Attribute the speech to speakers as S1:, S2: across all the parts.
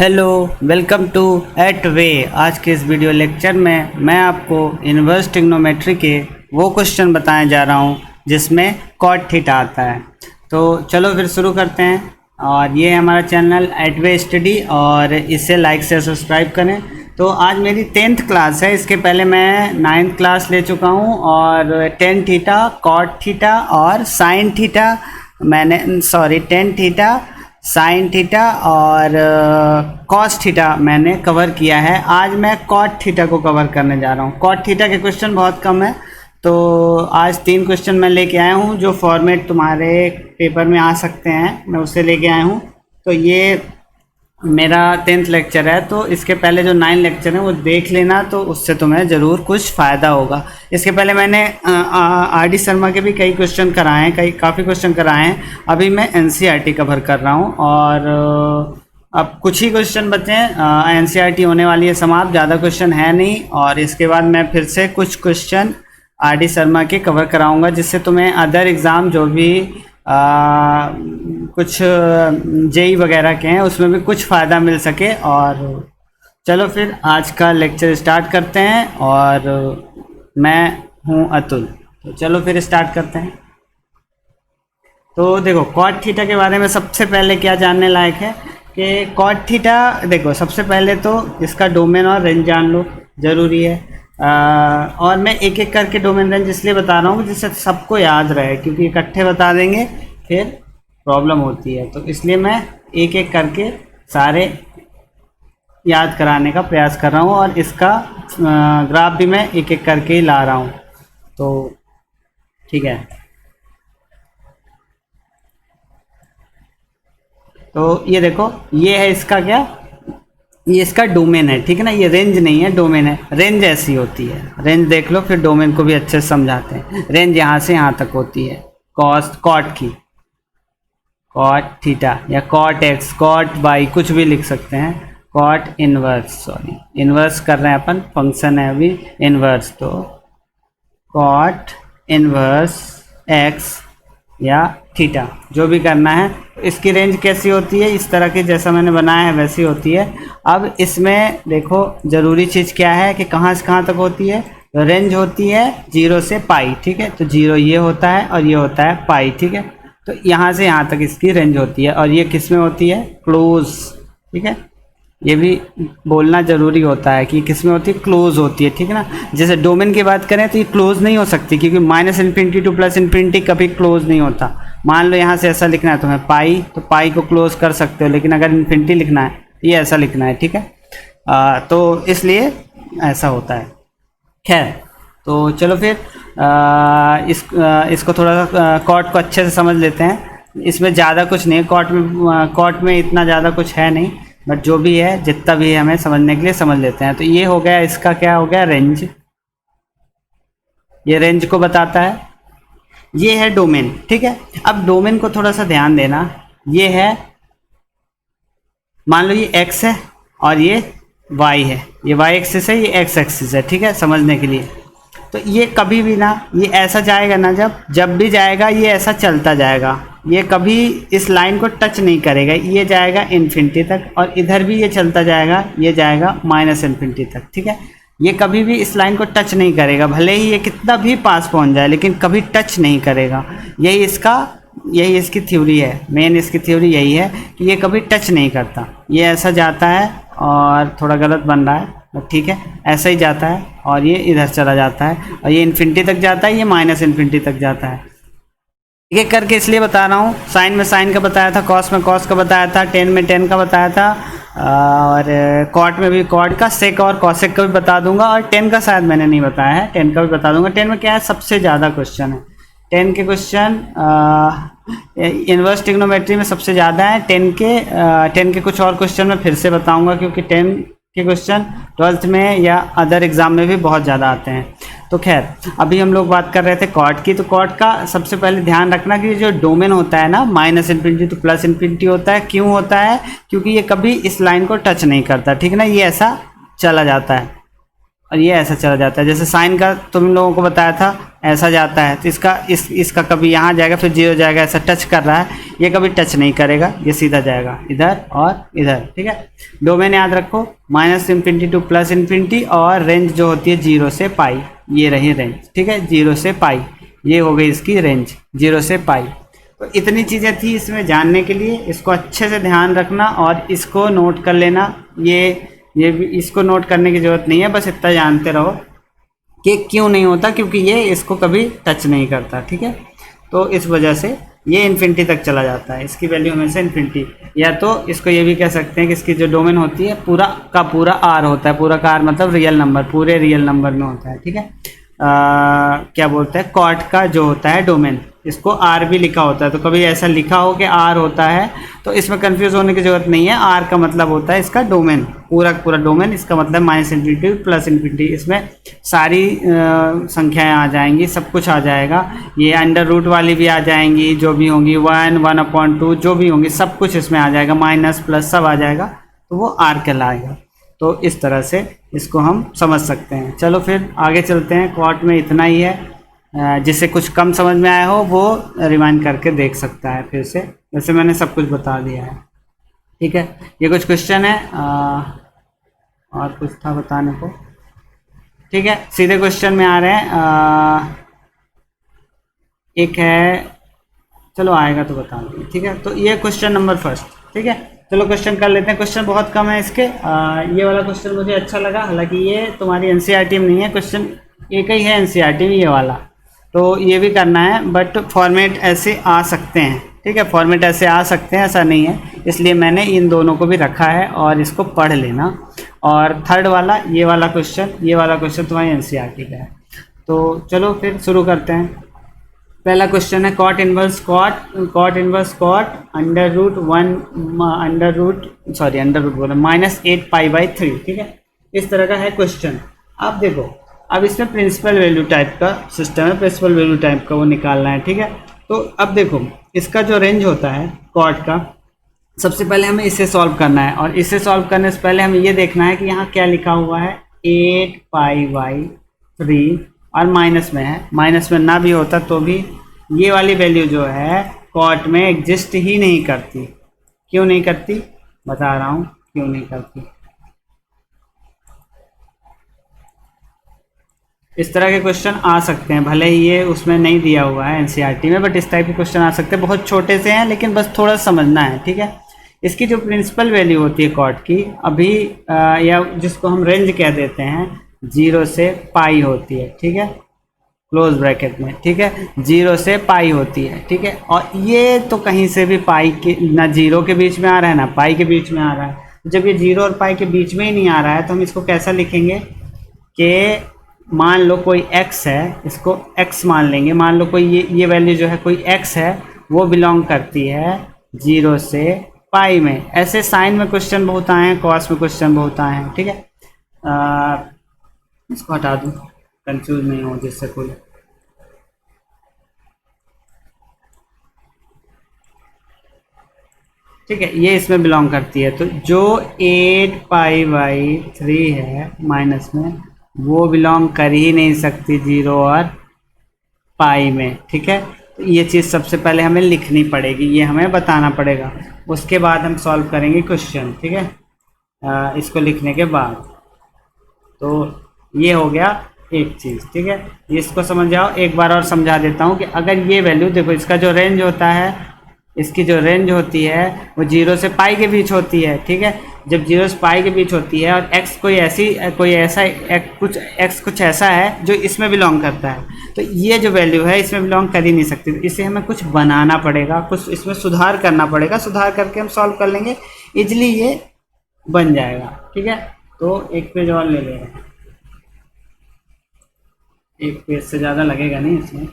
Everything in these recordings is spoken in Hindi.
S1: Hello, welcome to at bay. आज के इस वीडियो लेक्चर में मैं आपको इन्वर्स ट्रिग्नोमेट्री के वो क्वेश्चन बताने जा रहा हूँ जिसमें कॉट थीटा आता है। तो चलो फिर शुरू करते हैं। और ये है हमारा चैनल एट वे स्टडी और इसे लाइक से सब्सक्राइब करें। तो आज मेरी 10th क्लास है। इसके पहले मैं 9th क्लास ले चुका हूँ और टेन थीटा, कॉट थीटा और sine theta tan theta, sine theta और कॉस थीटा मैंने कवर किया है। आज मैं कॉट थीटा को कवर करने जा रहा हूँ। कॉट थीटा के क्वेश्चन बहुत कम है, तो आज 3 क्वेश्चन मैं लेके आया हूँ जो फॉर्मेट तुम्हारे पेपर में आ सकते हैं, मैं उससे लेके आया हूँ। तो ये मेरा 10th लेक्चर है, तो इसके पहले जो 9 लेक्चर हैं वो देख लेना, तो उससे तुम्हें ज़रूर कुछ फ़ायदा होगा। इसके पहले मैंने आर डी शर्मा के भी कई क्वेश्चन कराए हैं, काफ़ी क्वेश्चन कराए हैं। अभी मैं एनसीईआरटी कवर कर रहा हूँ और अब कुछ ही क्वेश्चन बचे हैं। एनसीईआरटी होने वाली है समाप्त, ज़्यादा क्वेश्चन है नहीं। और इसके बाद मैं फिर से कुछ क्वेश्चन आर डी शर्मा के कवर कराऊँगा, जिससे तुम्हें अदर एग्ज़ाम जो भी कुछ जेई वगैरह के हैं उसमें भी कुछ फ़ायदा मिल सके। और चलो फिर आज का लेक्चर स्टार्ट करते हैं। और मैं हूं अतुल, तो चलो फिर स्टार्ट करते हैं। तो देखो, कॉट थीटा के बारे में सबसे पहले क्या जानने लायक है कि कॉट थीटा, देखो सबसे पहले तो इसका डोमेन और रेंज जान लो, ज़रूरी है। और मैं एक एक करके डोमेन रेंज इसलिए बता रहा हूँ जिससे सबको याद रहे, क्योंकि इकट्ठे बता देंगे फिर प्रॉब्लम होती है। तो इसलिए मैं एक एक करके सारे याद कराने का प्रयास कर रहा हूँ और इसका ग्राफ भी मैं एक एक करके ही ला रहा हूँ। तो ठीक है, तो ये देखो, ये है इसका क्या, ये इसका डोमेन है, ठीक है ना। ये रेंज नहीं है, डोमेन है। रेंज ऐसी होती है, रेंज देख लो, फिर डोमेन को भी अच्छे से समझाते हैं। रेंज यहाँ से यहाँ तक होती है कॉट की, कॉट थीटा या कॉट एक्स, कॉट वाई, कुछ भी लिख सकते हैं। कॉट इनवर्स, इनवर्स कर रहे हैं अपन, फंक्शन है अभी इनवर्स, तो कॉट इनवर्स एक्स या थीटा, जो भी करना है। इसकी रेंज कैसी होती है, इस तरह की जैसा मैंने बनाया है वैसी होती है। अब इसमें देखो, ज़रूरी चीज़ क्या है कि कहाँ से कहाँ तक होती है। तो रेंज होती है 0 से पाई, ठीक है। तो 0 ये होता है और ये होता है पाई, ठीक है। तो यहाँ से यहाँ तक इसकी रेंज होती है। और ये किस में होती है, क्लोज, ठीक है। ये भी बोलना ज़रूरी होता है कि किस में होती है, क्लोज होती है, ठीक है ना। जैसे डोमेन की बात करें तो ये क्लोज नहीं हो सकती, क्योंकि -∞ टू +∞ कभी क्लोज नहीं होता। मान लो यहाँ से ऐसा लिखना है तुम्हें पाई, तो पाई को क्लोज कर सकते हो, लेकिन अगर इन्फिनिटी लिखना है ये ऐसा लिखना है, ठीक है। तो इसलिए ऐसा होता है। खैर, तो चलो फिर इसको थोड़ा सा कॉट को अच्छे से समझ लेते हैं। इसमें ज़्यादा कुछ नहीं है, कॉट में इतना ज़्यादा कुछ है नहीं, बट जो भी है, जितना भी है, हमें समझने के लिए समझ लेते हैं। तो ये हो गया, इसका क्या हो गया, रेंज। ये रेंज को बताता है। ये है डोमेन, ठीक है। अब डोमेन को थोड़ा सा ध्यान देना। ये है, मान लो ये x है और ये y है, ये y एक्सिस है, ये x एक्सिस है, ठीक है, समझने के लिए। तो ये कभी भी ना, ये ऐसा जाएगा ना, जब भी जाएगा ये ऐसा चलता जाएगा, ये कभी इस लाइन को टच नहीं करेगा। ये जाएगा इन्फिनिटी तक, और इधर भी ये चलता जाएगा, ये जाएगा -∞ तक, ठीक है। ये कभी भी इस लाइन को टच नहीं करेगा, भले ही ये कितना भी पास पहुंच जाए, लेकिन कभी टच नहीं करेगा। यही इसकी थ्योरी है, मेन इसकी थ्योरी यही है कि ये कभी टच नहीं करता। ये ऐसा जाता है, और थोड़ा गलत बन रहा है, ठीक है, ऐसा ही जाता है, और ये इधर चला जाता है, और ये इन्फिनिटी तक जाता है, ये -∞ तक जाता है। एक एक करके इसलिए बता रहा हूँ। साइन में साइन का बताया था, कॉस में कॉस का बताया था, टेन में टेन का बताया था, और कॉट में भी कॉट का, सेक और कॉसेक का भी बता दूंगा। और टेन का शायद मैंने नहीं बताया है, टेन का भी बता दूंगा। टेन में क्या है, सबसे ज़्यादा क्वेश्चन है। 10 के क्वेश्चन इन्वर्स ट्रिग्नोमेट्री में सबसे ज़्यादा है। 10 के कुछ और क्वेश्चन मैं फिर से बताऊंगा, क्योंकि 10 के क्वेश्चन 12th में या अदर एग्ज़ाम में भी बहुत ज़्यादा आते हैं। तो खैर, अभी हम लोग बात कर रहे थे कॉट की। तो कॉट का सबसे पहले ध्यान रखना कि जो डोमेन होता है ना, -∞ टू +∞ होता है। क्यों होता है, क्योंकि ये कभी इस लाइन को टच नहीं करता, ठीक है ना, ये ऐसा चला जाता है। और ये ऐसा चला जाता है। जैसे साइन का तुम लोगों को बताया था ऐसा जाता है, तो इसका कभी यहाँ जाएगा फिर 0 जाएगा, ऐसा टच कर रहा है, ये कभी टच नहीं करेगा, ये सीधा जाएगा इधर और इधर। ठीक है, डोमेन याद रखो -∞ टू +∞, और रेंज जो होती है 0 से पाई, ये रही रेंज। ठीक है, 0 से पाई, ये हो गई इसकी रेंज 0 से पाई। तो इतनी चीज़ें थी इसमें जानने के लिए, इसको अच्छे से ध्यान रखना और इसको नोट कर लेना। ये भी इसको नोट करने की ज़रूरत नहीं है, बस इतना जानते रहो कि क्यों नहीं होता, क्योंकि ये इसको कभी टच नहीं करता। ठीक है, तो इस वजह से ये इन्फिनिटी तक चला जाता है, इसकी वैल्यू हमेशा इन्फिनिटी। या तो इसको ये भी कह सकते हैं कि इसकी जो डोमेन होती है पूरा का पूरा आर होता है, पूरा का आर मतलब रियल नंबर, पूरे रियल नंबर में होता है। ठीक है, क्या बोलते हैं, कॉट का जो होता है डोमेन, इसको आर भी लिखा होता है। तो कभी ऐसा लिखा हो कि आर होता है तो इसमें कंफ्यूज होने की ज़रूरत नहीं है। आर का मतलब होता है इसका डोमेन, पूरा डोमेन, इसका मतलब -∞ +∞। इसमें सारी संख्याएं आ जाएंगी, सब कुछ आ जाएगा। ये अंडर रूट वाली भी आ जाएंगी, जो भी होंगी 1, 1/2 जो भी होंगी, सब कुछ इसमें आ जाएगा, माइनस प्लस सब आ जाएगा, तो वो आर कहलाएगा। तो इस तरह से इसको हम समझ सकते हैं। चलो फिर आगे चलते हैं। क्वाट में इतना ही है, जिसे कुछ कम समझ में आया हो वो रिवाइंड करके देख सकता है फिर से, वैसे मैंने सब कुछ बता दिया है। ठीक है, ये कुछ क्वेश्चन है और कुछ था बताने को। ठीक है, सीधे क्वेश्चन में आ रहे हैं। एक है, चलो आएगा तो बता देंगे। ठीक है, तो ये क्वेश्चन नंबर फर्स्ट। ठीक है, चलो क्वेश्चन कर लेते हैं। क्वेश्चन बहुत कम है इसके। ये वाला क्वेश्चन मुझे अच्छा लगा, हालांकि ये तुम्हारी एनसीईआरटी में नहीं है, क्वेश्चन एक ही है एनसीईआरटी में, ये वाला। तो ये भी करना है, बट फॉर्मेट ऐसे आ सकते हैं। ठीक है, फॉर्मेट ऐसे आ सकते हैं, ऐसा नहीं है, इसलिए मैंने इन दोनों को भी रखा है और इसको पढ़ लेना। और थर्ड वाला, ये वाला क्वेश्चन तुम्हारी एनसीईआरटी का है। तो चलो फिर शुरू करते हैं। पहला क्वेश्चन है कॉट इनवर्स कॉट -8π/3। ठीक है, इस तरह का है क्वेश्चन। अब देखो, अब इसमें प्रिंसिपल वैल्यू टाइप का सिस्टम है, प्रिंसिपल वैल्यू टाइप का वो निकालना है। ठीक है, तो अब देखो इसका जो रेंज होता है कॉट का, सबसे पहले हमें इसे सॉल्व करना है, और इसे सॉल्व करने से पहले हमें ये देखना है कि यहाँ क्या लिखा हुआ है, 8π/3, और माइनस में है। माइनस में ना भी होता तो भी ये वाली वैल्यू जो है कॉट में एग्जिस्ट ही नहीं करती। क्यों नहीं करती, बता रहा हूँ क्यों नहीं करती। इस तरह के क्वेश्चन आ सकते हैं, भले ही ये उसमें नहीं दिया हुआ है एनसीईआरटी में, बट इस टाइप के क्वेश्चन आ सकते हैं। बहुत छोटे से हैं, लेकिन बस थोड़ा समझना है। ठीक है, इसकी जो प्रिंसिपल वैल्यू होती है कॉट की, अभी या जिसको हम रेंज कह देते हैं, 0 से पाई होती है। ठीक है, क्लोज ब्रैकेट में। ठीक है, 0 से पाई होती है। ठीक है, और ये तो कहीं से भी पाई के ना 0 के बीच में आ रहा है ना पाई के बीच में आ रहा है। जब ये 0 और पाई के बीच में ही नहीं आ रहा है, तो हम इसको कैसा लिखेंगे कि मान लो कोई x है, इसको x मान लेंगे। मान लो कोई ये वैल्यू जो है कोई x है, वो बिलोंग करती है 0 से पाई में। ऐसे साइन में क्वेश्चन बहुत आए हैं, कॉस में क्वेश्चन बहुत आए हैं। ठीक है, इसको हटा दूँ, कंफ्यूज नहीं हो जिससे कोई। ठीक है, ये इसमें बिलोंग करती है। तो जो 8π/3 है माइनस में, वो बिलोंग कर ही नहीं सकती 0 और पाई में। ठीक है, तो ये चीज़ सबसे पहले हमें लिखनी पड़ेगी, ये हमें बताना पड़ेगा। उसके बाद हम सॉल्व करेंगे क्वेश्चन। ठीक है, इसको लिखने के बाद तो ये हो गया एक चीज़। ठीक है, इसको समझ जाओ। एक बार और समझा देता हूँ कि अगर ये वैल्यू देखो, इसका जो रेंज होता है, इसकी जो रेंज होती है वो 0 से पाई के बीच होती है। ठीक है, जब 0 से पाई के बीच होती है और x कुछ ऐसा है जो इसमें बिलोंग करता है, तो ये जो वैल्यू है इसमें बिलोंग कर ही नहीं सकती। तो इसे हमें कुछ बनाना पड़ेगा, कुछ इसमें सुधार करना पड़ेगा। सुधार करके हम सॉल्व कर लेंगे, इजली ये बन जाएगा। ठीक है, तो एक पेज और ले लेंगे, एक पेज से ज़्यादा लगेगा नहीं इसमें।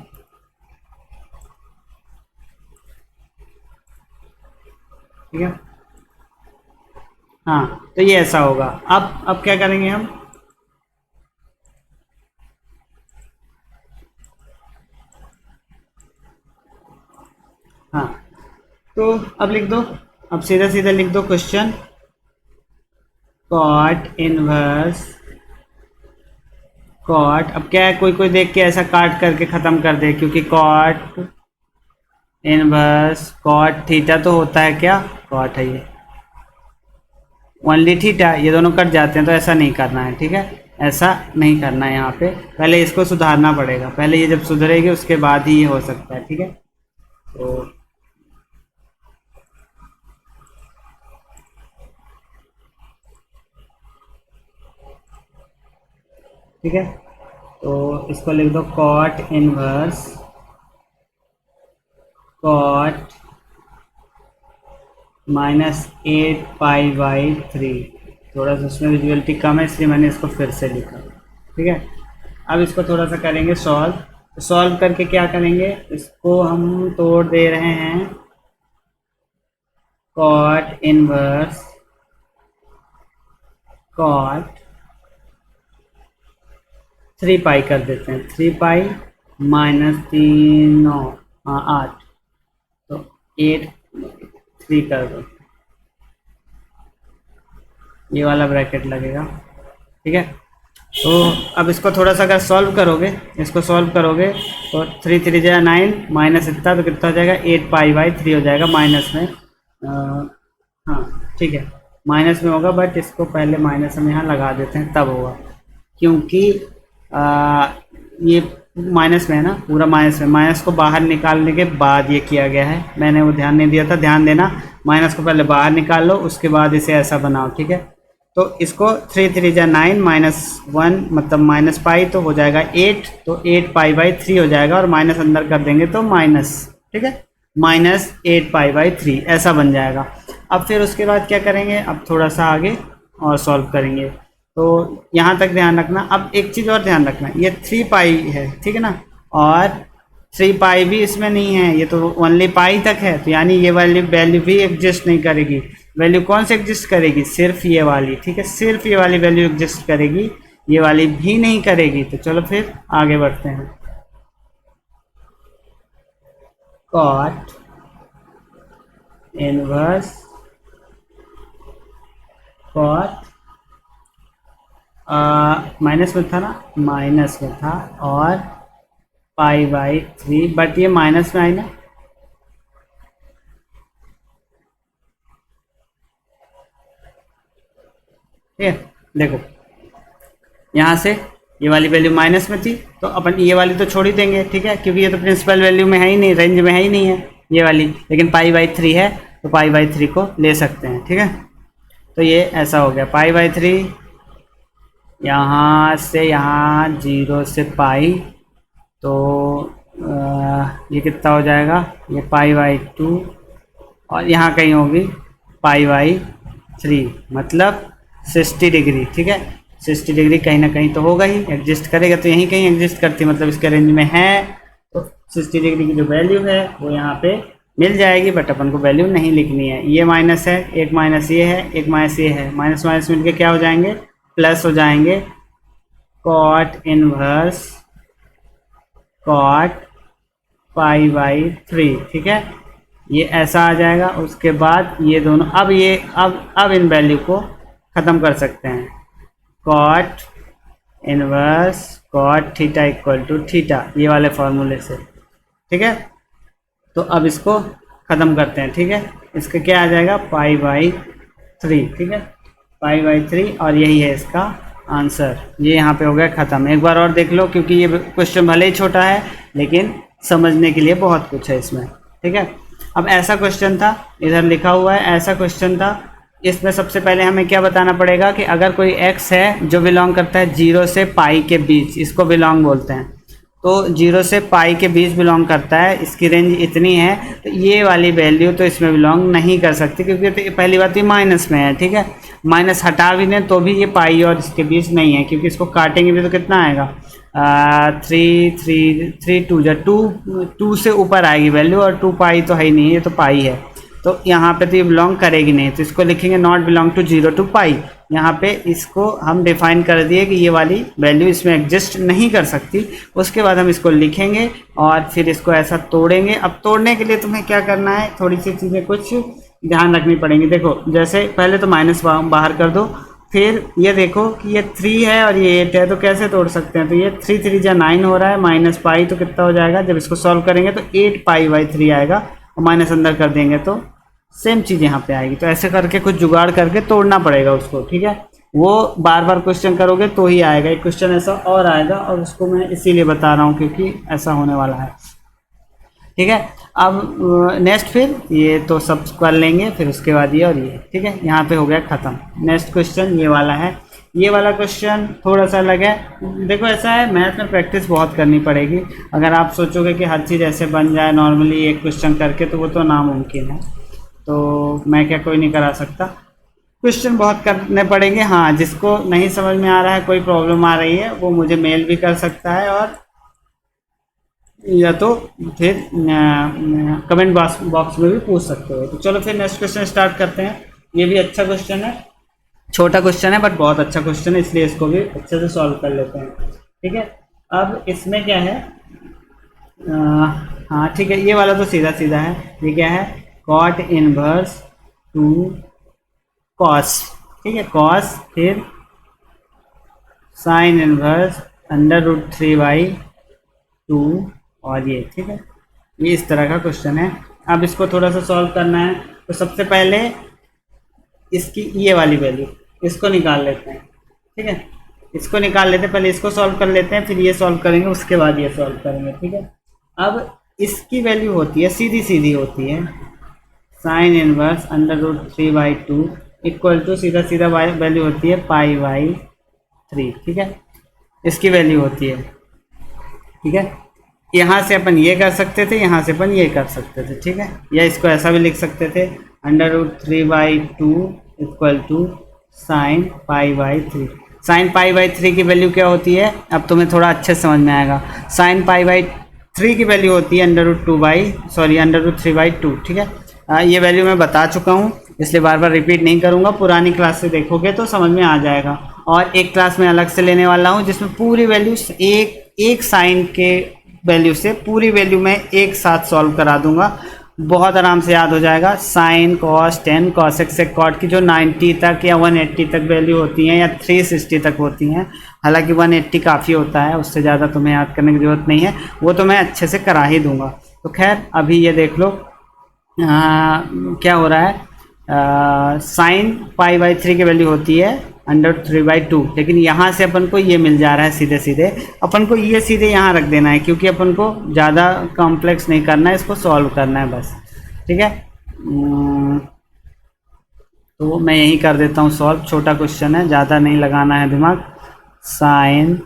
S1: ठीक है, हाँ, तो ये ऐसा होगा। अब क्या करेंगे हम, हाँ, तो अब लिख दो, अब सीधा सीधा लिख दो क्वेश्चन, कॉट इनवर्स कॉट, अब क्या है, कोई कोई देख के ऐसा काट करके ख़त्म कर दे, क्योंकि कॉट इनवर्स कॉट थीटा तो होता है क्या, कॉट है ये, ओनली थीटा, ये दोनों कट जाते हैं, तो ऐसा नहीं करना है, ठीक है, ऐसा नहीं करना है यहाँ पे, पहले इसको सुधारना पड़ेगा, पहले ये जब सुधरेगी उसके बाद ही ये हो सकता है, ठीक है। तो ठीक है, तो इसको लिख दो कॉट इनवर्स कॉट -8π/3, थोड़ा सा उसमें विजुअलिटी कम है इसलिए मैंने इसको फिर से लिखा, ठीक है। अब इसको थोड़ा सा करेंगे सॉल्व, तो सॉल्व करके क्या करेंगे, इसको हम तोड़ दे रहे हैं, कॉट इनवर्स कॉट 3π कर देते हैं, 3π -3 8, तो 8 3 कर दो, ये वाला ब्रैकेट लगेगा, ठीक है। तो अब इसको थोड़ा सा अगर सॉल्व करोगे, इसको सॉल्व करोगे तो 3 3 जा 9 माइनस इतना, तो कितना हो जाएगा 8π/3 हो जाएगा, माइनस में हाँ ठीक है, माइनस में होगा, बट इसको पहले माइनस हम यहाँ लगा देते हैं तब होगा, क्योंकि ये माइनस में है ना, पूरा माइनस में, माइनस को बाहर निकालने के बाद ये किया गया है, मैंने वो ध्यान नहीं दिया था, ध्यान देना, माइनस को पहले बाहर निकाल लो, उसके बाद इसे ऐसा बनाओ, ठीक है। तो इसको 3 3 जा 9 -1 मतलब -π, तो हो जाएगा 8, तो 8π/3 हो जाएगा, और माइनस अंदर कर देंगे तो माइनस, ठीक है, -8π/3 ऐसा बन जाएगा। अब फिर उसके बाद क्या करेंगे, अब थोड़ा सा आगे और सॉल्व करेंगे, तो यहाँ तक ध्यान रखना। अब एक चीज़ और ध्यान रखना, ये 3π है, ठीक है ना, और 3π भी इसमें नहीं है, ये तो ओनली पाई तक है, तो यानी ये वाली वैल्यू भी एग्जिस्ट नहीं करेगी। वैल्यू कौन सी एग्जिस्ट करेगी, सिर्फ ये वाली, ठीक है, सिर्फ ये वाली वैल्यू एग्जिस्ट करेगी, ये वाली भी नहीं करेगी। तो चलो फिर आगे बढ़ते हैं, कॉट इनवर्स कॉट माइनस में था ना, माइनस में था, और π/3, बट ये माइनस में आई ना, ठीक है। देखो यहाँ से ये वाली वैल्यू माइनस में थी, तो अपन ये वाली तो छोड़ ही देंगे, ठीक है, क्योंकि ये तो प्रिंसिपल वैल्यू में है ही नहीं, रेंज में है ही नहीं है ये वाली, लेकिन π/3 है, तो π/3 को ले सकते हैं, ठीक है। तो ये ऐसा हो गया, π/3 यहाँ से यहाँ 0 से पाई, तो ये कितना हो जाएगा, ये π/2, और यहाँ कहीं होगी π/3, मतलब 60 डिग्री, ठीक है, 60 डिग्री कहीं ना कहीं तो होगा ही, एग्जिस्ट करेगा, तो यहीं कहीं एग्जिस्ट करती है, मतलब इसके रेंज में है, तो 60 डिग्री की जो वैल्यू है वो यहाँ पे मिल जाएगी, बट अपन को वैल्यू नहीं लिखनी है। ये माइनस है, एक माइनस ये है, एक माइनस ये है, माइनस माइनस मिलके क्या हो जाएंगे, प्लस हो जाएंगे, कॉट इनवर्स कॉट π/3, ठीक है, ये ऐसा आ जाएगा। उसके बाद ये दोनों, अब ये अब इन वैल्यू को ख़त्म कर सकते हैं, cot inverse cot theta equal to theta, ये वाले फॉर्मूले से, ठीक है। तो अब इसको ख़त्म करते हैं, ठीक है, इसका क्या आ जाएगा π/3, ठीक है, π/3, और यही है इसका आंसर। ये यहाँ पे हो गया ख़त्म। एक बार और देख लो, क्योंकि ये क्वेश्चन भले ही छोटा है लेकिन समझने के लिए बहुत कुछ है इसमें, ठीक है। अब ऐसा क्वेश्चन था, इधर लिखा हुआ है ऐसा क्वेश्चन था, इसमें सबसे पहले हमें क्या बताना पड़ेगा कि अगर कोई x है जो बिलोंग करता है 0 से पाई के बीच, इसको बिलोंग बोलते हैं, तो 0 से पाई के बीच बिलोंग करता है, इसकी रेंज इतनी है, तो ये वाली वैल्यू तो इसमें बिलोंग नहीं कर सकती, क्योंकि तो पहली बात ये माइनस में है, ठीक है, माइनस हटा भी दें तो भी ये पाई और इसके बीच नहीं है, क्योंकि इसको काटेंगे भी तो कितना आएगा, 2 से ऊपर आएगी वैल्यू, और 2π तो है ही नहीं, ये तो पाई है, तो यहाँ पे तो ये बिलोंग करेगी नहीं, तो इसको लिखेंगे नॉट बिलोंग टू 0 to π। यहाँ पे इसको हम डिफाइन कर दिए कि ये वाली वैल्यू इसमें एग्जिस्ट नहीं कर सकती। उसके बाद हम इसको लिखेंगे और फिर इसको ऐसा तोड़ेंगे। अब तोड़ने के लिए तुम्हें क्या करना है, थोड़ी सी चीज़ें कुछ ध्यान रखनी पड़ेंगी। देखो, जैसे पहले तो माइनस बाहर कर दो, फिर ये देखो कि ये 3 है और ये 8 है, तो कैसे तोड़ सकते हैं? तो ये 3 3 जा 9 हो रहा है, माइनस पाई तो कितना हो जाएगा? जब इसको सॉल्व करेंगे तो 8 पाई बाई 3 आएगा, और माइनस अंदर कर देंगे तो सेम चीज़ यहाँ पे आएगी। तो ऐसे करके कुछ जुगाड़ करके तोड़ना पड़ेगा उसको, ठीक है। वो बार बार क्वेश्चन करोगे तो ही आएगा। एक क्वेश्चन ऐसा और आएगा, और उसको मैं इसीलिए बता रहा हूँ क्योंकि ऐसा होने वाला है, ठीक है। अब नेक्स्ट, फिर ये तो सब कर लेंगे, फिर उसके बाद ये और ये, ठीक है। यहाँ पे हो गया ख़त्म। नेक्स्ट क्वेश्चन ये वाला है। ये वाला क्वेश्चन थोड़ा सा अलग है। देखो ऐसा है, मैथ में प्रैक्टिस बहुत करनी पड़ेगी। अगर आप सोचोगे कि हर चीज़ ऐसे बन जाए नॉर्मली एक क्वेश्चन करके, तो वो तो नामुमकिन है। तो मैं क्या, कोई नहीं करा सकता, क्वेश्चन बहुत करने पड़ेंगे। हाँ, जिसको नहीं समझ में आ रहा है, कोई प्रॉब्लम आ रही है, वो मुझे मेल भी कर सकता है, और या तो फिर कमेंट बॉक्स में भी पूछ सकते हो। तो चलो फिर नेक्स्ट क्वेश्चन स्टार्ट करते हैं। ये भी अच्छा क्वेश्चन है, छोटा क्वेश्चन है बट बहुत अच्छा क्वेश्चन है, इसलिए इसको भी अच्छे से सॉल्व कर लेते हैं, ठीक है। अब इसमें क्या है, हाँ ठीक है, ये वाला तो सीधा सीधा है। ये क्या है? कॉट इनवर्स 2 कॉस, ठीक है, कॉस, फिर साइन इनवर्स √3/2 और ये, ठीक है। ये इस तरह का क्वेश्चन है। अब इसको थोड़ा सा सॉल्व करना है, तो सबसे पहले इसकी ये वाली वैल्यू, इसको निकाल लेते हैं, ठीक है। इसको निकाल लेते हैं, पहले इसको सॉल्व कर लेते हैं, फिर ये सॉल्व करेंगे, उसके बाद ये सॉल्व करेंगे, ठीक है। अब इसकी वैल्यू होती है, सीधी सीधी होती है, साइन इनवर्स √3/2 इक्वल टू सीधा सीधा वैल्यू होती है π/3, ठीक है। इसकी वैल्यू होती है, ठीक है। यहाँ से अपन ये कर सकते थे, यहाँ से अपन ये कर सकते थे, ठीक है। या इसको ऐसा भी लिख सकते थे, √3/2 इक्वल टू साइन π/3। साइन π/3 की वैल्यू क्या होती है? अब तुम्हें थोड़ा अच्छे से समझ में आएगा। साइन π/3 की वैल्यू होती है √3/2, ठीक है। ये वैल्यू मैं बता चुका हूँ, इसलिए बार बार रिपीट नहीं करूँगा। पुरानी क्लास से देखोगे तो समझ में आ जाएगा। और एक क्लास में अलग से लेने वाला हूँ, जिसमें पूरी वैल्यू एक साइन के वैल्यू से पूरी वैल्यू में एक साथ सॉल्व करा दूंगा, बहुत आराम से याद हो जाएगा। Sine cos tan cos x sec cot की जो 90 तक या 180 तक वैल्यू होती हैं, या 360 तक होती हैं, हालांकि 180 काफ़ी होता है, उससे ज़्यादा तुम्हें याद करने की ज़रूरत नहीं है, वो तो मैं अच्छे से करा ही दूंगा। तो खैर अभी ये देख लो क्या हो रहा है। साइन π/3 की वैल्यू होती है √3/2, लेकिन यहाँ से अपन को ये मिल जा रहा है सीधे सीधे। अपन को ये सीधे यहाँ रख देना है, क्योंकि अपन को ज़्यादा कॉम्प्लेक्स नहीं करना है, इसको सॉल्व करना है बस, ठीक है। तो मैं यही कर देता हूँ सॉल्व, छोटा क्वेश्चन है, ज़्यादा नहीं लगाना है दिमाग। साइन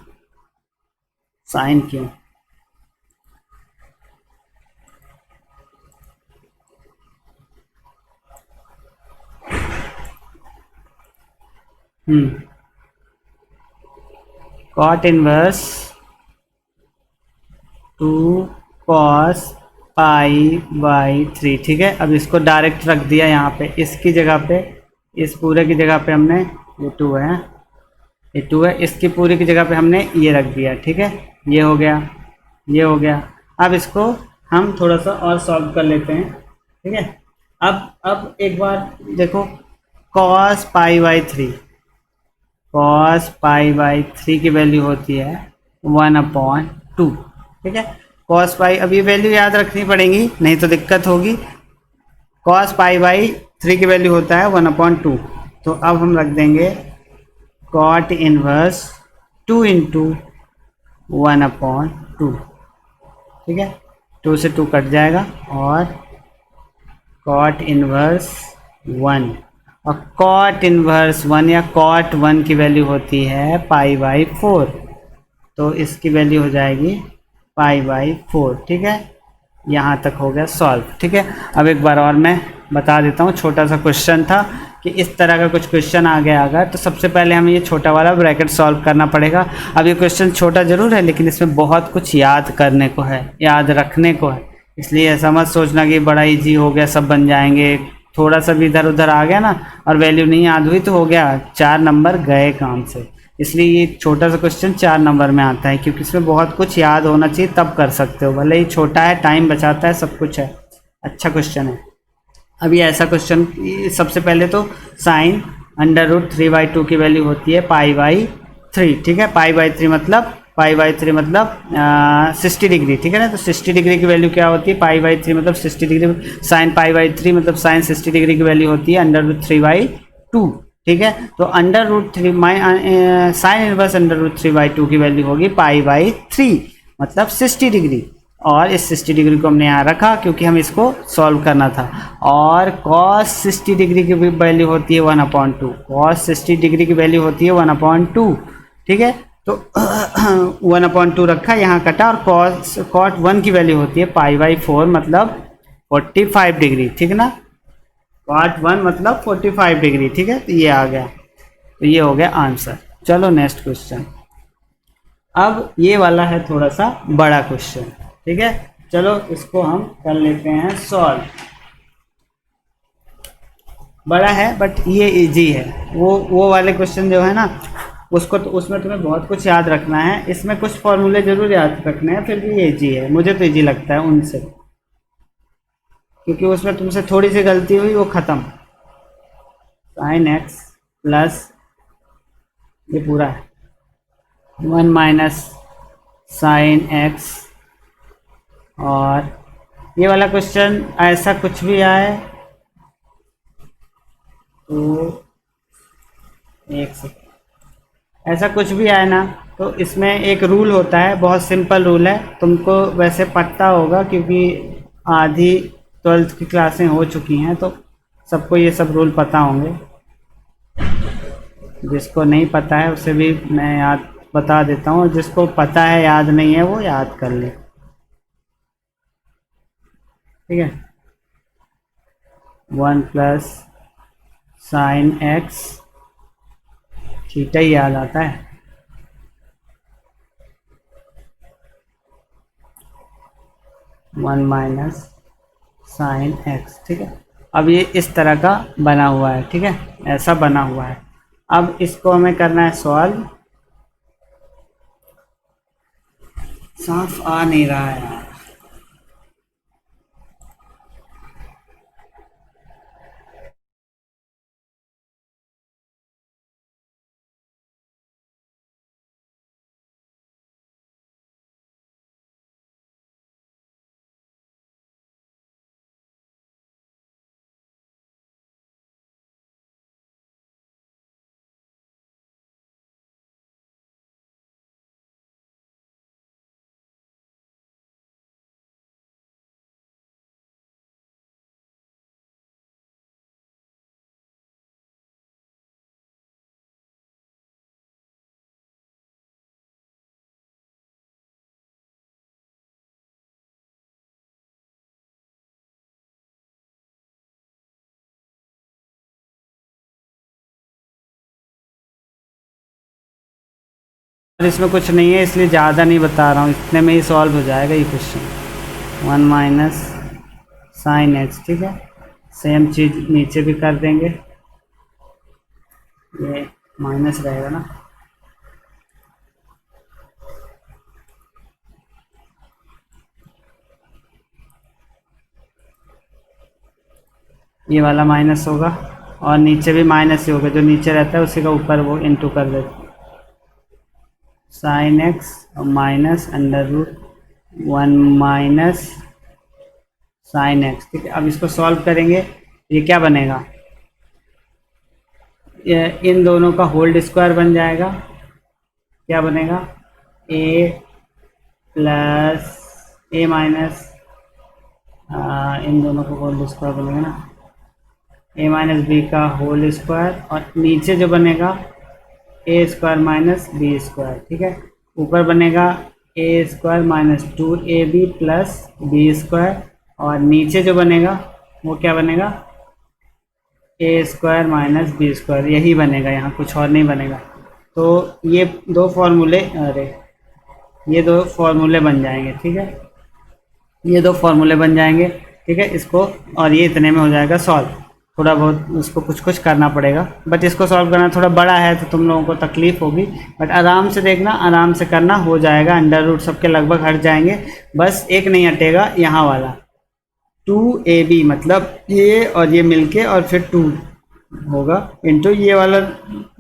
S1: क्यों, कॉट इनवर्स 2 cos π/3, ठीक है। अब इसको डायरेक्ट रख दिया यहाँ पे, इसकी जगह पे, इस पूरे की जगह पे हमने ये 2 है, ये 2 है, इसकी पूरी की जगह पे हमने ये रख दिया, ठीक है। ये हो गया, ये हो गया। अब इसको हम थोड़ा सा और सॉल्व कर लेते हैं, ठीक है। अब एक बार देखो, cos π/3 की वैल्यू होती है 1/2, ठीक है। cos π, अब ये वैल्यू याद रखनी पड़ेगी, नहीं तो दिक्कत होगी। cos π/3 की वैल्यू होता है 1/2, तो अब हम रख देंगे cot इनवर्स 2 × 1/2, ठीक है। 2 से 2 कट जाएगा, और cot इनवर्स 1, और cot इनवर्स 1 या cot 1 की वैल्यू होती है π/4, तो इसकी वैल्यू हो जाएगी π/4, ठीक है। यहाँ तक हो गया सॉल्व, ठीक है। अब एक बार और मैं बता देता हूँ, छोटा सा क्वेश्चन था कि इस तरह का कुछ क्वेश्चन आ गया अगर, तो सबसे पहले हमें ये छोटा वाला ब्रैकेट सॉल्व करना पड़ेगा। अब ये क्वेश्चन छोटा ज़रूर है, लेकिन इसमें बहुत कुछ याद करने को है, याद रखने को है, इसलिए ऐसा मत सोचना कि बड़ा ईजी हो गया, सब बन जाएंगे। थोड़ा सा भी इधर उधर आ गया ना, और वैल्यू नहीं याद हुई, तो हो गया 4 नंबर गए काम से। इसलिए ये छोटा सा क्वेश्चन 4 नंबर में आता है, क्योंकि इसमें बहुत कुछ याद होना चाहिए, तब कर सकते हो। भले ही छोटा है, टाइम बचाता है, सब कुछ है, अच्छा क्वेश्चन है। अभी ऐसा क्वेश्चन, सबसे पहले तो साइन √3/2 की वैल्यू होती है π/3, ठीक है। π/3 मतलब 60 डिग्री, ठीक है ना। तो 60 डिग्री की वैल्यू क्या होती है, π/3 मतलब 60 डिग्री, साइन π/3 मतलब साइन 60 डिग्री की वैल्यू होती है √3/2, ठीक है। तो √3 साइन इनवर्स √3/2 की वैल्यू होगी π/3 मतलब 60 डिग्री। और इस 60 डिग्री को हमने यहाँ रखा क्योंकि हम इसको सॉल्व करना था। और cos 60 डिग्री की वैल्यू होती है 1/2, cos 60 डिग्री की वैल्यू होती है 1/2, ठीक है। तो 1/2 रखा, यहाँ कटा, और cot 1 की वैल्यू होती है π/4 मतलब 45 डिग्री, ठीक ना। cot 1 मतलब 45 डिग्री, ठीक है। तो ये आ गया, तो ये हो गया आंसर। चलो नेक्स्ट क्वेश्चन। अब ये वाला है थोड़ा सा बड़ा क्वेश्चन, ठीक है। चलो इसको हम कर लेते हैं सॉल्व। बड़ा है बट ये इजी है। वो वाले क्वेश्चन जो है ना, उसको तो उसमें तुम्हें बहुत कुछ याद रखना है, इसमें कुछ फॉर्मूले जरूर याद रखने हैं, फिर भी ये इजी है, मुझे तो इजी लगता है उनसे, क्योंकि उसमें तुमसे थोड़ी सी गलती हुई वो ख़त्म। साइन एक्स प्लस ये पूरा है 1 माइनस साइन एक्स, और ये वाला क्वेश्चन ऐसा कुछ भी आए तो एक सेकेंड, ऐसा कुछ भी आए ना, तो इसमें एक रूल होता है, बहुत सिंपल रूल है, तुमको वैसे पता होगा क्योंकि आधी 12th की क्लासें हो चुकी हैं, तो सबको ये सब रूल पता होंगे। जिसको नहीं पता है उसे भी मैं याद बता देता हूँ, जिसको पता है याद नहीं है वो याद कर ले, ठीक है। 1 प्लस साइन एक्स, थीटा ही याद आता है, वन माइनस साइन एक्स, ठीक है। अब ये इस तरह का बना हुआ है, ठीक है, ऐसा बना हुआ है। अब इसको हमें करना है सॉल्व। साफ आ नहीं रहा है यार, और इसमें कुछ नहीं है इसलिए ज़्यादा नहीं बता रहा हूँ, इतने में ही सॉल्व हो जाएगा ये क्वेश्चन। 1 माइनस साइन एक्स, ठीक है। सेम चीज़ नीचे भी कर देंगे, ये माइनस रहेगा ना, ये वाला माइनस होगा और नीचे भी माइनस ही होगा, जो नीचे रहता है उसी का ऊपर वो इंटू कर देते, साइन एक्स और माइनस √1 माइनस साइन एक्स, ठीक है। अब इसको सॉल्व करेंगे, ये क्या बनेगा, ये इन दोनों का होल्ड स्क्वायर बन जाएगा। क्या बनेगा, a प्लस a माइनस, इन दोनों को होल्ड स्क्वायर बनेगा ना, a माइनस बी का होल स्क्वायर, और नीचे जो बनेगा a square minus B square, ठीक है। ऊपर बनेगा a square minus 2ab plus B square, और नीचे जो बनेगा वो क्या बनेगा, a square minus B square, यही बनेगा, यहाँ कुछ और नहीं बनेगा। तो ये दो फार्मूले, ये दो फार्मूले बन जाएंगे, ठीक है, ये दो फार्मूले बन जाएंगे, ठीक है। इसको और ये इतने में हो जाएगा सॉल्व। थोड़ा बहुत उसको कुछ कुछ करना पड़ेगा, बट इसको सॉल्व करना थोड़ा बड़ा है तो तुम लोगों को तकलीफ होगी, बट आराम से देखना, आराम से करना, हो जाएगा। अंडर रूट सबके लगभग हट जाएंगे, बस एक नहीं हटेगा, यहाँ वाला 2ab मतलब ये और ये मिलके और फिर 2, होगा इंटू ये वाला,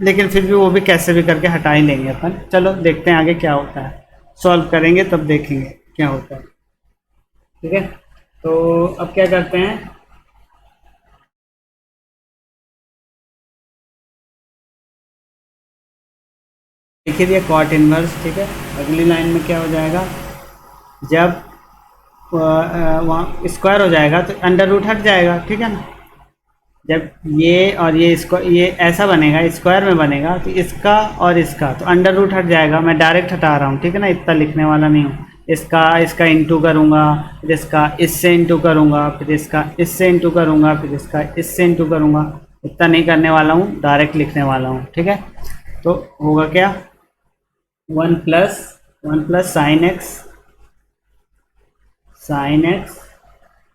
S1: लेकिन फिर भी वो भी कैसे भी करके हटा ही लेंगे अपन। चलो देखते हैं आगे क्या होता है, सॉल्व करेंगे तब देखेंगे क्या होता है। ठीक है, तो अब क्या करते हैं, देखिए ये कॉट इनवर्स। ठीक है, अगली लाइन में क्या हो जाएगा, जब वहाँ स्क्वायर हो जाएगा तो अंडर रूट हट जाएगा। ठीक है ना, जब ये और ये इसको ये ऐसा बनेगा, स्क्वायर में बनेगा, तो इसका और इसका तो अंडर रूट हट जाएगा। मैं डायरेक्ट हटा रहा हूँ, ठीक है ना, इतना लिखने वाला नहीं हूँ। इसका इसका इंटू करूँगा, फिर इसका इससे इंटू करूँगा, फिर इसका इससे इंटू करूँगा, फिर इसका इससे इंटू करूँगा। इतना नहीं करने वाला हूँ, डायरेक्ट लिखने वाला हूँ। ठीक है, तो होगा क्या, one plus sine x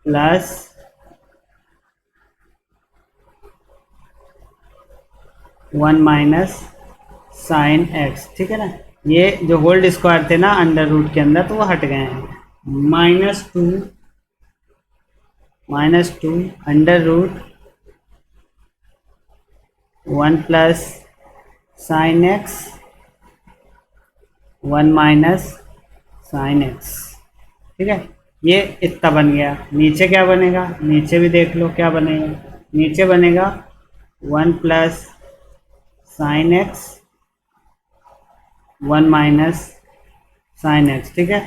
S1: plus one minus sine x. ठीक है ना, ये जो होल्ड स्क्वायर थे ना अंडर रूट के अंदर, तो वो हट गए हैं। Minus two under root one plus sine x one minus sine x. ठीक है, ये इतना बन गया। नीचे क्या बनेगा, नीचे भी देख लो क्या बनेगा। नीचे बनेगा one plus sine x one minus sine x. ठीक है,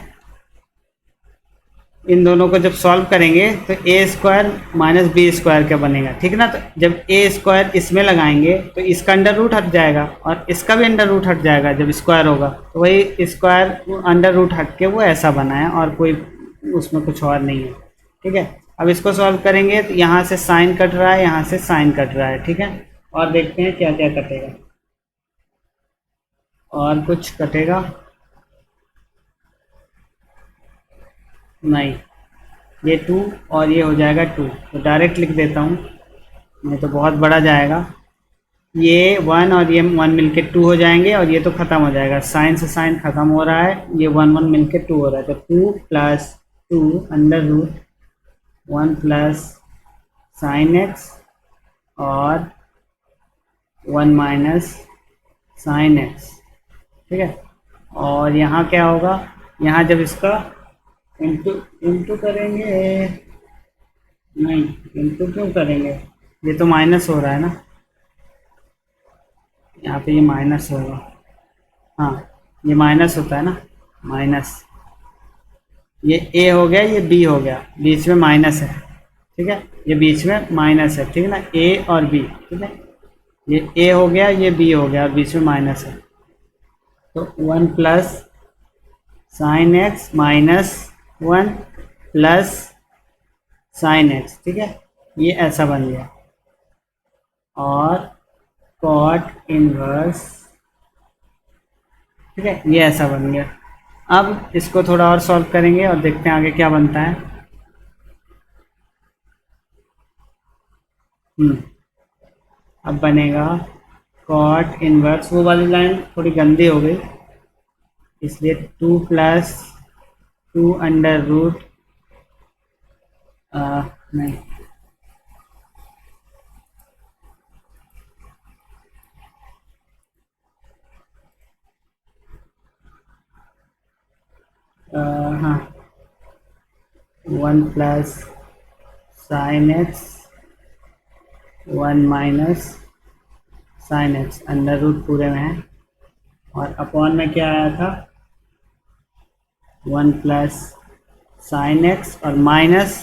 S1: इन दोनों को जब सॉल्व करेंगे तो ए स्क्वायर माइनस बी स्क्वायर क्या बनेगा। ठीक है ना, तो जब ए स्क्वायर इसमें लगाएंगे तो इसका अंडर रूट हट जाएगा और इसका भी अंडर रूट हट जाएगा जब स्क्वायर होगा। तो वही स्क्वायर अंडर रूट हट के वो ऐसा बना है, और कोई उसमें कुछ और नहीं है। ठीक है, अब इसको सॉल्व करेंगे तो यहाँ से साइन कट रहा है, यहाँ से साइन कट रहा है। ठीक है, और देखते हैं क्या क्या कटेगा, और कुछ कटेगा नहीं, ये टू और ये हो जाएगा टू, तो डायरेक्ट लिख देता हूँ, नहीं तो बहुत बड़ा जाएगा। ये वन और ये वन मिलके टू हो जाएंगे, और ये तो ख़त्म हो जाएगा, साइन से साइन ख़त्म हो रहा है, ये वन वन मिलके टू हो रहा है। तो two plus two under root one plus sine x और वन माइनस साइन एक्स। ठीक है, और यहाँ क्या होगा, यहाँ जब इसका इंटू इंटू करेंगे, नहीं इंटू क्यों करेंगे, ये तो माइनस हो रहा है ना, यहाँ पे ये माइनस होगा। हाँ, ये माइनस होता है ना, माइनस, ये ए हो गया, ये बी हो गया, बीच में माइनस है। ठीक है, ये बीच में माइनस है। ठीक है ना, ए और बी। ठीक है, ये ए हो गया, ये बी हो गया, और बीच में माइनस है। तो one plus sine x minus one plus sine x. ठीक है, ये ऐसा बन गया, और कॉट इनवर्स। ठीक है, ये ऐसा बन गया। अब इसको थोड़ा और सॉल्व करेंगे और देखते हैं आगे क्या बनता है। अब बनेगा कॉट इनवर्स, वो वाली लाइन थोड़ी गंदी हो गई, इसलिए two plus two under root नहीं, हाँ, one plus sine x one minus sine x, under root पूरे में है, और अपॉन में क्या आया था, वन प्लस साइन एक्स और माइनस,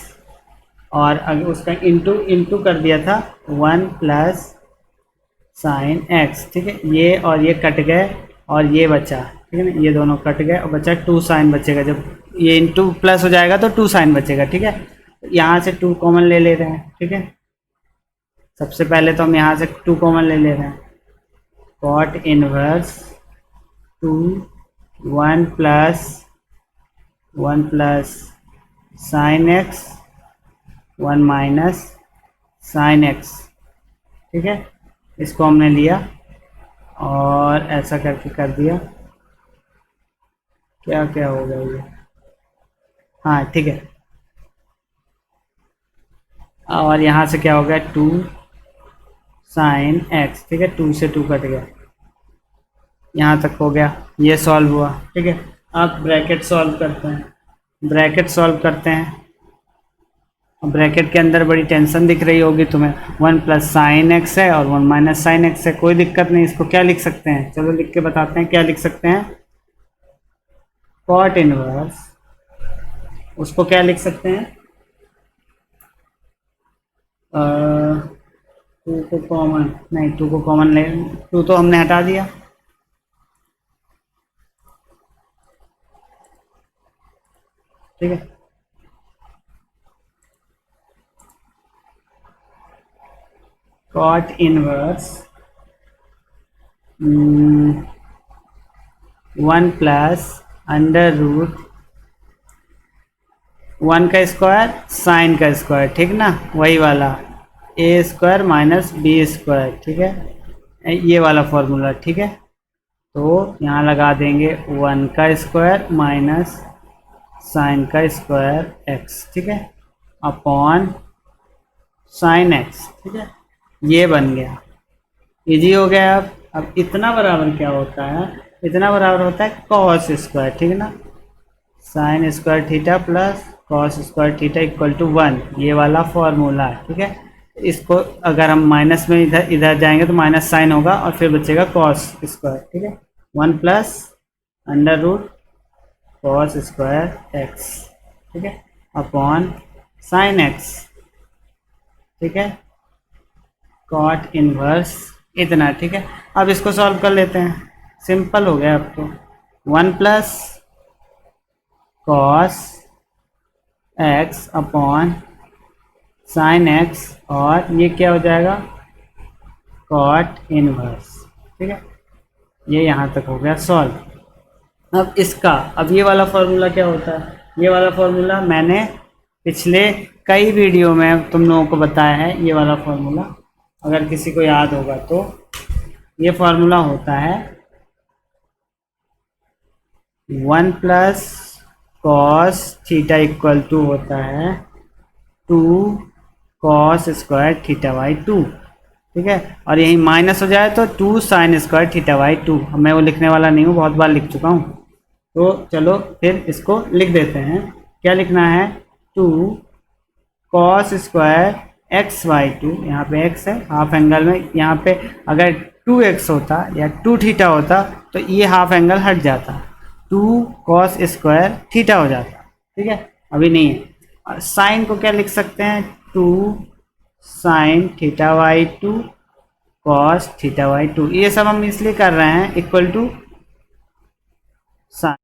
S1: और अगर उसका इंटू इंटू कर दिया था वन प्लस साइन एक्स। ठीक है, ये और ये कट गए और ये बचा। ठीक है ना, ये दोनों कट गए और बचा टू साइन बचेगा, जब ये इंटू प्लस हो जाएगा तो टू साइन बचेगा। ठीक है, यहाँ से टू कॉमन ले ले रहे हैं। ठीक है, सबसे पहले तो हम यहाँ से टू कॉमन ले ले रहे हैं, cot inverse two one plus sine x one minus sine x. ठीक है, इसको हमने लिया और ऐसा करके कर दिया। क्या क्या हो गया ये, हाँ ठीक है, और यहाँ से क्या हो गया, टू साइन एक्स, ठीक है, 2 से 2 कट गया, यहाँ तक हो गया, ये सॉल्व हुआ, ठीक है। अब ब्रैकेट सॉल्व करते हैं, ब्रैकेट सॉल्व करते हैं। अब ब्रैकेट के अंदर बड़ी टेंशन दिख रही होगी तुम्हें, 1 प्लस साइन एक्स है और 1 माइनस साइन एक्स है, कोई दिक्कत नहीं, इसको क्या लिख सकते हैं, चलो लिख के बताते हैं क्या लिख सकते हैं। कॉट इनवर्स, उसको क्या लिख सकते हैं, 2 को कॉमन, नहीं 2 को कॉमन ले, 2 तो हमने हटा दिया, ठीक है। Cot inverse 1 plus under root 1 का स्क्वायर साइन का स्क्वायर, ठीक ना, वही वाला ए स्क्वायर माइनस बी स्क्वायर, ठीक है, ये वाला फॉर्मूला, ठीक है। तो यहाँ लगा देंगे 1 का स्क्वायर माइनस साइन का स्क्वायर एक्स, ठीक है, अपॉन साइन एक्स, ठीक है, ये बन गया, इजी हो गया। अब इतना बराबर क्या होता है, इतना बराबर होता है कॉस स्क्वायर, ठीक है ना, sine square theta plus cos square theta equal to 1, ये वाला फॉर्मूला है, ठीक है। इसको अगर हम माइनस में इधर इधर जाएंगे तो माइनस साइन होगा और फिर बचेगा कॉस स्क्वायर, ठीक है, 1 plus under root cos square x, ठीक है, अपॉन साइन एक्स, ठीक है, कॉट इनवर्स इतना, ठीक है। अब इसको सॉल्व कर लेते हैं, सिंपल हो गया अब तो, 1 plus cos x upon sine x और ये क्या हो जाएगा कॉट इनवर्स, ठीक है, ये यहाँ तक हो गया सॉल्व। अब इसका, अब ये वाला फॉर्मूला क्या होता है, ये वाला फॉर्मूला मैंने पिछले कई वीडियो में तुम लोगों को बताया है, ये वाला फॉर्मूला अगर किसी को याद होगा तो, ये फॉर्मूला होता है 1 plus cos theta equal to होता है 2 कॉस स्क्वायर थीटा बाई 2, ठीक है, और यही माइनस हो जाए तो 2 साइन स्क्वायर थीटा बाई 2। मैं वो लिखने वाला नहीं हूँ, बहुत बार लिख चुका हूँ, तो चलो फिर इसको लिख देते हैं। क्या लिखना है, 2 कॉस स्क्वायर एक्स बाई 2, यहाँ पे एक्स है हाफ एंगल में, यहाँ पे अगर 2x होता या 2 थीटा होता तो ये हाफ एंगल हट जाता, 2 कॉस स्क्वायर थीटा हो जाता, ठीक है, अभी नहीं है। और साइन को क्या लिख सकते हैं, 2 sine theta by 2 cos theta by 2, ये सब हम इसलिए कर रहे हैं इक्वल टू साइन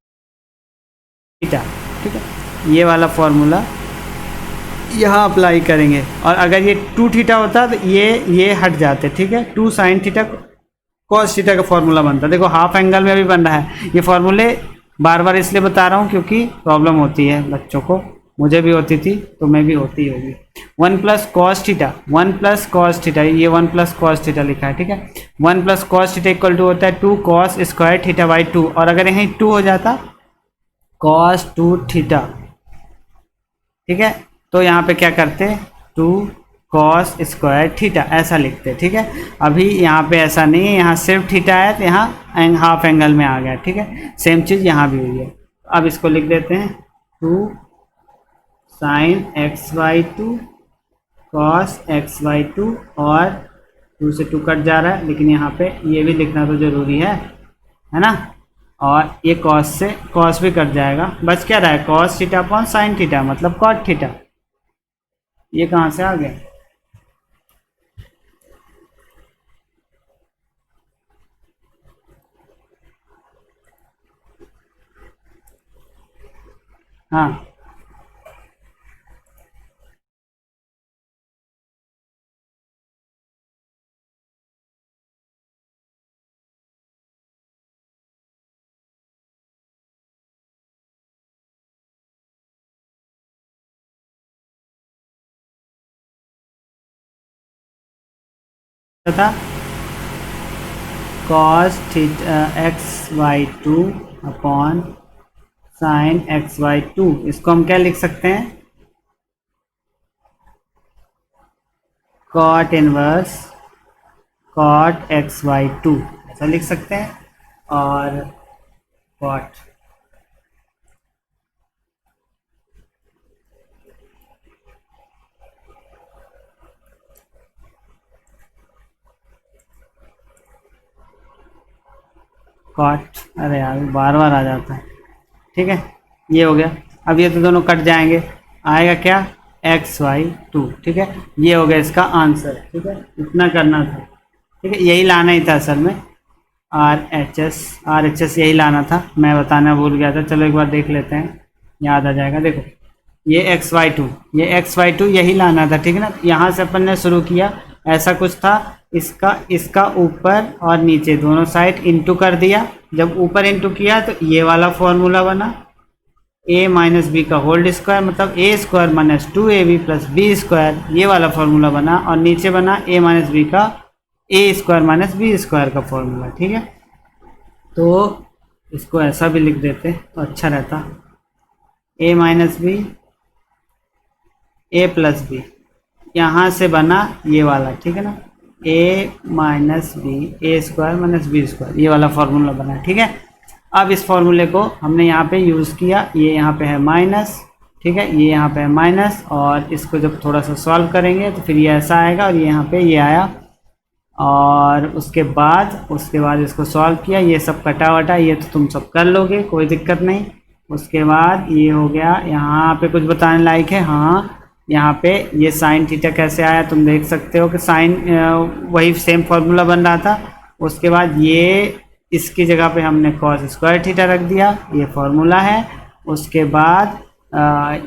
S1: थीटा, ठीक है, ये वाला फॉर्मूला यहाँ अप्लाई करेंगे। और अगर ये 2 थीटा होता तो ये हट जाते, ठीक है, 2 साइन थीटा कॉस थीटा का फॉर्मूला बनता। देखो हाफ एंगल में भी बन रहा है, ये फॉर्मूले बार बार इसलिए बता रहा हूँ क्योंकि प्रॉब्लम होती है बच्चों को, मुझे भी होती थी तो मैं भी होती होगी। 1 plus cos theta, 1 plus cos theta, ये 1 प्लस कॉस थीटा लिखा है, ठीक है, 1 plus cos theta equal to होता है 2 कॉस स्क्वायर थीटा बाई 2, और अगर यहीं 2 हो जाता कॉस 2 थीटा, ठीक है, तो यहाँ पे क्या करते 2 कॉस स्क्वायर थीटा ऐसा लिखते, ठीक है। अभी यहाँ पे ऐसा नहीं है, यहाँ सिर्फ थीटा है तो यहाँ हाफ एंगल में आ गया, ठीक है, सेम चीज़ यहाँ भी हुई है। अब इसको लिख देते हैं 2 sine x by 2 cos x by 2, और 2 से 2 कट जा रहा है, लेकिन यहाँ पे ये भी लिखना तो ज़रूरी है ना, और ये कॉस से कॉस भी कट जाएगा, बच क्या रहा है cos theta upon sine theta मतलब कॉट थीटा, ये कहाँ से आ गया, हाँ था cos theta x by 2 upon sine x by 2, इसको हम क्या लिख सकते हैं, कॉट इनवर्स cot xy2 ऐसा लिख सकते हैं, और cot कॉट, अरे यार बार बार आ जाता है, ठीक है। ये हो गया। अब ये तो दोनों कट जाएंगे, आएगा क्या xy2, ठीक है। ये हो गया इसका आंसर, ठीक है। इतना करना था, ठीक है, यही लाना ही था असल में, RHS यही लाना था, मैं बताना भूल गया था। चलो एक बार देख लेते हैं, याद आ जाएगा। देखो ये xy2 यही लाना था, ठीक है ना। यहाँ से अपन ने शुरू किया, ऐसा कुछ था, इसका ऊपर और नीचे दोनों साइड इंटू कर दिया। जब ऊपर इंटू किया तो ये वाला फॉर्मूला बना, a माइनस बी का होल्ड स्क्वायर, मतलब a square minus 2ab plus B square, ये वाला फॉर्मूला बना। और नीचे बना a माइनस बी का a square minus B square का फॉर्मूला, ठीक है। तो इसको ऐसा भी लिख देते तो अच्छा रहता, a minus B a plus B, यहाँ से बना ये वाला, ठीक है ना, a minus B A square minus B square, ये वाला फार्मूला बना, ठीक है। अब इस फार्मूले को हमने यहाँ पे यूज़ किया, ये यहाँ पे है माइनस, ठीक है, ये यहाँ पे है माइनस, और इसको जब थोड़ा सा सॉल्व करेंगे तो फिर ये ऐसा आएगा, और ये यहाँ पे ये आया, और उसके बाद इसको सॉल्व किया, ये सब कटा वटा, ये तो तुम सब कर लोगे, कोई दिक्कत नहीं। उसके बाद ये हो गया, यहाँ पे कुछ बताने लायक है, हाँ, यहाँ पे ये साइन थीटा कैसे आया तुम देख सकते हो कि साइन वही सेम फार्मूला बन रहा था। उसके बाद ये इसकी जगह पे हमने कॉस स्क्वायर थीटा रख दिया, ये फार्मूला है। उसके बाद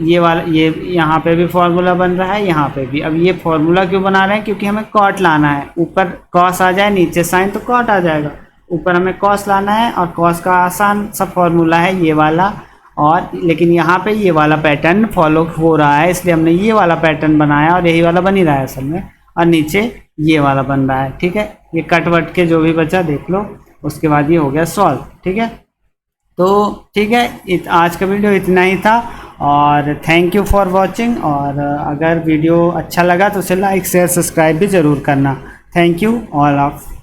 S1: ये वाला, ये यहाँ पे भी फार्मूला बन रहा है, यहाँ पे भी। अब ये फार्मूला क्यों बना रहे हैं, क्योंकि हमें कॉट लाना है, ऊपर कॉस आ जाए नीचे साइन तो कॉट आ जाएगा, ऊपर हमें कॉस लाना है, और कॉस का आसान सा फार्मूला है ये वाला। और लेकिन यहाँ पे ये वाला पैटर्न फॉलो हो रहा है, इसलिए हमने ये वाला पैटर्न बनाया, और यही वाला बन ही रहा है असल में, और नीचे ये वाला बन रहा है, ठीक है। ये कट वट के जो भी बचा देख लो। उसके बाद ये हो गया सॉल्व, ठीक है। तो ठीक है, आज का वीडियो इतना ही था, और थैंक यू फॉर वॉचिंग। और अगर वीडियो अच्छा लगा तो उसे लाइक शेयर सब्सक्राइब भी ज़रूर करना। Thank you all of.